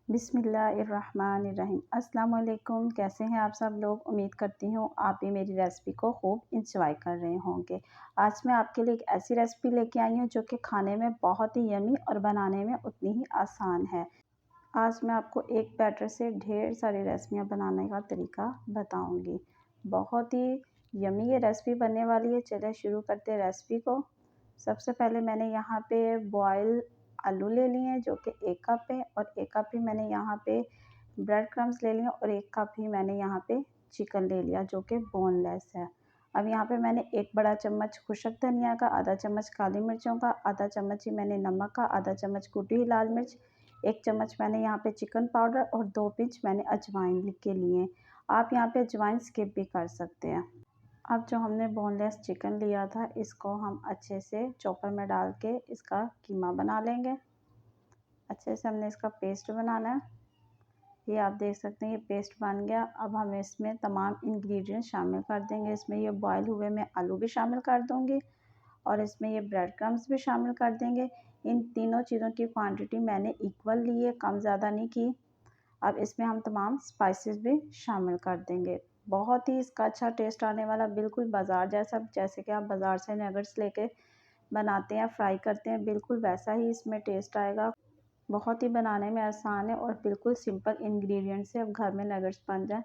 बिस्मिल्लाहिर्रहमानिर्रहीम। अस्सलाम वालेकुम। कैसे हैं आप सब लोग? उम्मीद करती हूँ आप भी मेरी रेसिपी को खूब इंजॉय कर रहे होंगे। आज मैं आपके लिए एक ऐसी रेसिपी लेके आई हूँ जो कि खाने में बहुत ही यमी और बनाने में उतनी ही आसान है। आज मैं आपको एक बैटर से ढेर सारी रेसिपियाँ बनाने का तरीका बताऊँगी। बहुत ही यमी ये रेसिपी बनने वाली है। चलिए शुरू करते हैं रेसिपी को। सबसे पहले मैंने यहाँ पे बॉयल आलू ले लिए हैं जो कि 1 कप है, और 1 कप ही मैंने यहाँ पे ब्रेड क्रम्स ले लिए, और 1 कप ही मैंने यहाँ पे चिकन ले लिया जो कि बोनलेस है। अब यहाँ पे मैंने 1 बड़ा चम्मच खुशक धनिया का, आधा चम्मच काली मिर्चों का, आधा चम्मच ही मैंने नमक का, आधा चम्मच कुटी हुई लाल मिर्च, 1 चम्मच मैंने यहाँ पे चिकन पाउडर और 2 पिंच मैंने अजवाइन के लिए। आप यहाँ पे अजवाइन स्किप भी कर सकते हैं। अब जो हमने बोनलेस चिकन लिया था इसको हम अच्छे से चॉपर में डाल के इसका कीमा बना लेंगे। अच्छे से हमने इसका पेस्ट बनाना है। ये आप देख सकते हैं ये पेस्ट बन गया। अब हम इसमें तमाम इंग्रेडिएंट शामिल कर देंगे। इसमें ये बॉयल हुए मैं आलू भी शामिल कर दूंगी, और इसमें ये ब्रेड क्रम्स भी शामिल कर देंगे। इन तीनों चीज़ों की क्वांटिटी मैंने इक्वल ली है, कम ज़्यादा नहीं की। अब इसमें हम तमाम स्पाइसेस भी शामिल कर देंगे। बहुत ही इसका अच्छा टेस्ट आने वाला, बिल्कुल बाज़ार जैसा, जैसे कि आप बाज़ार से नगेट्स लेके बनाते हैं, फ्राई करते हैं, बिल्कुल वैसा ही इसमें टेस्ट आएगा। बहुत ही बनाने में आसान है और बिल्कुल सिंपल इंग्रेडिएंट से अब घर में नगेट्स बन जाए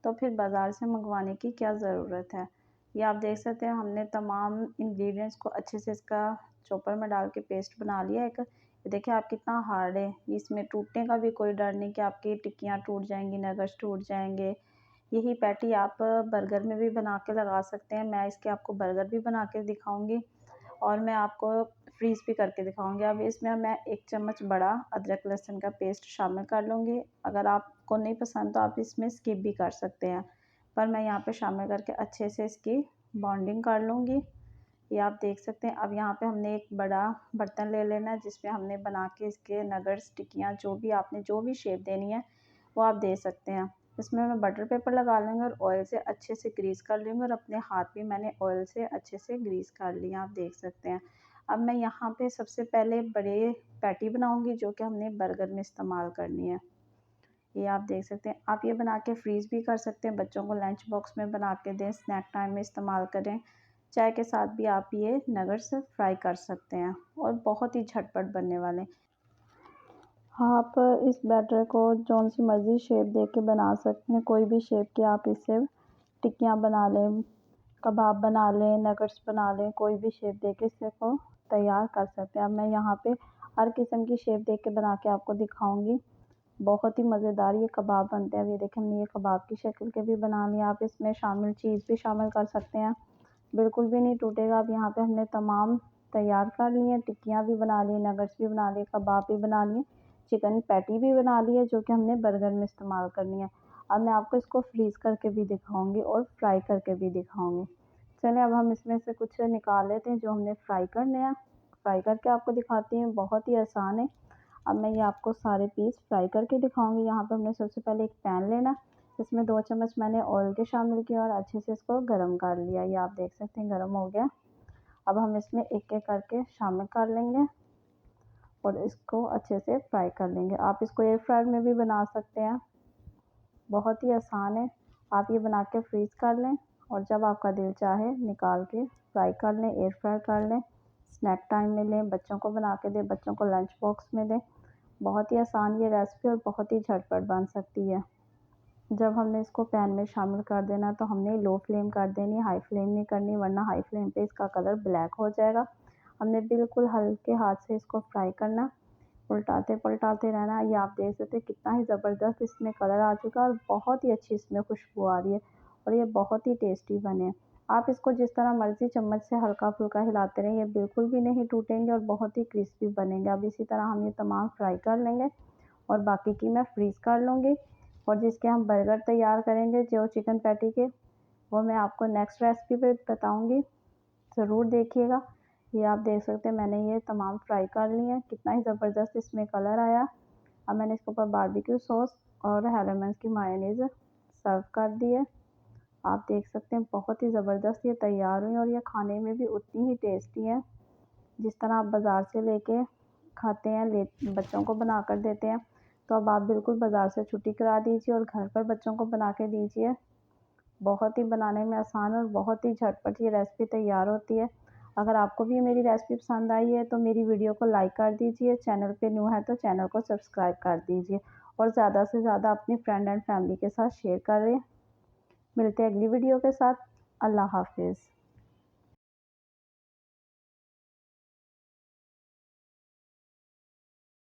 तो फिर बाज़ार से मंगवाने की क्या ज़रूरत है। ये आप देख सकते हैं हमने तमाम इंग्रेडिएंट्स को अच्छे से इसका चॉपर में डाल के पेस्ट बना लिया एक। ये देखिए आप कितना हार्ड है, इसमें टूटने का भी कोई डर नहीं कि आपकी टिक्कियाँ टूट जाएंगी, नगेट्स टूट जाएंगे। यही पैटी आप बर्गर में भी बना के लगा सकते हैं। मैं इसके आपको बर्गर भी बना के दिखाऊंगी, और मैं आपको फ्रीज़ भी करके दिखाऊंगी। अब इसमें मैं 1 चम्मच बड़ा अदरक लहसुन का पेस्ट शामिल कर लूँगी। अगर आपको नहीं पसंद तो आप इसमें स्किप भी कर सकते हैं, पर मैं यहाँ पे शामिल करके अच्छे से इसकी बॉन्डिंग कर लूँगी। ये आप देख सकते हैं। अब यहाँ पे हमने एक बड़ा बर्तन ले लेना है जिसमें हमने बना के इसके नगेट्स, टिक्कियाँ, जो भी आपने जो भी शेप देनी है वो आप दे सकते हैं। इसमें मैं बटर पेपर लगा लूँगी और ऑयल से अच्छे से ग्रीस कर लूँगी, और अपने हाथ भी मैंने ऑयल से अच्छे से ग्रीस कर लिया, आप देख सकते हैं। अब मैं यहाँ पे सबसे पहले बड़े पैटी बनाऊँगी जो कि हमने बर्गर में इस्तेमाल करनी है। ये आप देख सकते हैं। आप ये बना के फ्रीज़ भी कर सकते हैं, बच्चों को लंच बॉक्स में बना के दें, स्नैक टाइम में इस्तेमाल करें। चाय के साथ भी आप ये नगेट्स फ्राई कर सकते हैं, और बहुत ही झटपट बनने वाले। आप इस बैटर को जौन सी मर्ज़ी शेप दे के बना सकते हैं, कोई भी शेप की आप इससे टिक्कियाँ बना लें, कबाब बना लें, नगेट्स बना लें, कोई भी शेप दे के इसे को तैयार कर सकते हैं। अब मैं यहाँ पे हर किस्म की शेप दे के बना के आपको दिखाऊंगी। बहुत ही मज़ेदार ये कबाब बनते हैं। अब ये देखें हमने ये कबाब की शक्ल के भी बना लिए। आप इसमें शामिल चीज़ भी शामिल कर सकते हैं, बिल्कुल भी नहीं टूटेगा। अब यहाँ पे हमने तमाम तैयार कर लिए हैं, टिक्कियाँ भी बना ली, नगेट्स भी बना लिए, कबाब भी बना लिए, चिकन पैटी भी बना ली है जो कि हमने बर्गर में इस्तेमाल करनी है। अब मैं आपको इसको फ्रीज़ करके भी दिखाऊंगी और फ्राई करके भी दिखाऊंगी। चलें अब हम इसमें से कुछ निकाल लेते हैं जो हमने फ्राई करने हैं। फ्राई करके आपको दिखाती हैं, बहुत ही आसान है। अब मैं ये आपको सारे पीस फ्राई करके दिखाऊंगी। यहाँ पे हमने सबसे पहले एक पैन लेना, इसमें 2 चम्मच मैंने ऑयल के शामिल किया और अच्छे से इसको गर्म कर लिया। ये आप देख सकते हैं गर्म हो गया। अब हम इसमें एक एक करके शामिल कर लेंगे और इसको अच्छे से फ्राई कर लेंगे। आप इसको एयर फ्रायर में भी बना सकते हैं, बहुत ही आसान है। आप ये बना के फ्रीज़ कर लें, और जब आपका दिल चाहे निकाल के फ्राई कर लें, एयर फ्राई कर लें, स्नैक टाइम में लें, बच्चों को बना के दें, बच्चों को लंच बॉक्स में दें। बहुत ही आसान ये रेसिपी और बहुत ही झटपट बन सकती है। जब हमने इसको पैन में शामिल कर देना तो हमने लो फ्लेम कर देनी, हाई फ्लेम नहीं करनी, वरना हाई फ्लेम पे इसका कलर ब्लैक हो जाएगा। हमने बिल्कुल हल्के हाथ से इसको फ्राई करना, उल्टाते पलटाते रहना। ये आप देख सकते हैं कितना ही ज़बरदस्त इसमें कलर आ चुका है, और बहुत ही अच्छी इसमें खुशबू आ रही है, और ये बहुत ही टेस्टी बने। आप इसको जिस तरह मर्ज़ी चम्मच से हल्का फुल्का हिलाते रहें, ये बिल्कुल भी नहीं टूटेंगे और बहुत ही क्रिस्पी बनेंगे। अब इसी तरह हम ये तमाम फ्राई कर लेंगे, और बाकी की मैं फ्रीज़ कर लूँगी। और जिसके हम बर्गर तैयार करेंगे जो चिकन पैटी के, वो मैं आपको नेक्स्ट रेसिपी पे बताऊँगी, ज़रूर देखिएगा। ये आप देख सकते हैं मैंने ये तमाम फ्राई कर लिए हैं, कितना ही ज़बरदस्त इसमें कलर आया। अब मैंने इसके ऊपर बारबेक्यू सॉस और हेलोमेंस की मायोनीज़ सर्व कर दी है। आप देख सकते हैं बहुत ही ज़बरदस्त ये तैयार हुई, और ये खाने में भी उतनी ही टेस्टी है जिस तरह आप बाज़ार से लेके खाते हैं, बच्चों को बना कर देते हैं। तो अब आप बिल्कुल बाज़ार से छुट्टी करा दीजिए और घर पर बच्चों को बना के दीजिए। बहुत ही बनाने में आसान और बहुत ही झटपट ये रेसिपी तैयार होती है। अगर आपको भी ये मेरी रेसिपी पसंद आई है तो मेरी वीडियो को लाइक कर दीजिए, चैनल पे न्यू है तो चैनल को सब्सक्राइब कर दीजिए और ज़्यादा से ज़्यादा अपनी फ्रेंड एंड फैमिली के साथ शेयर करें। मिलते हैं अगली वीडियो के साथ। अल्लाह हाफ़िज़।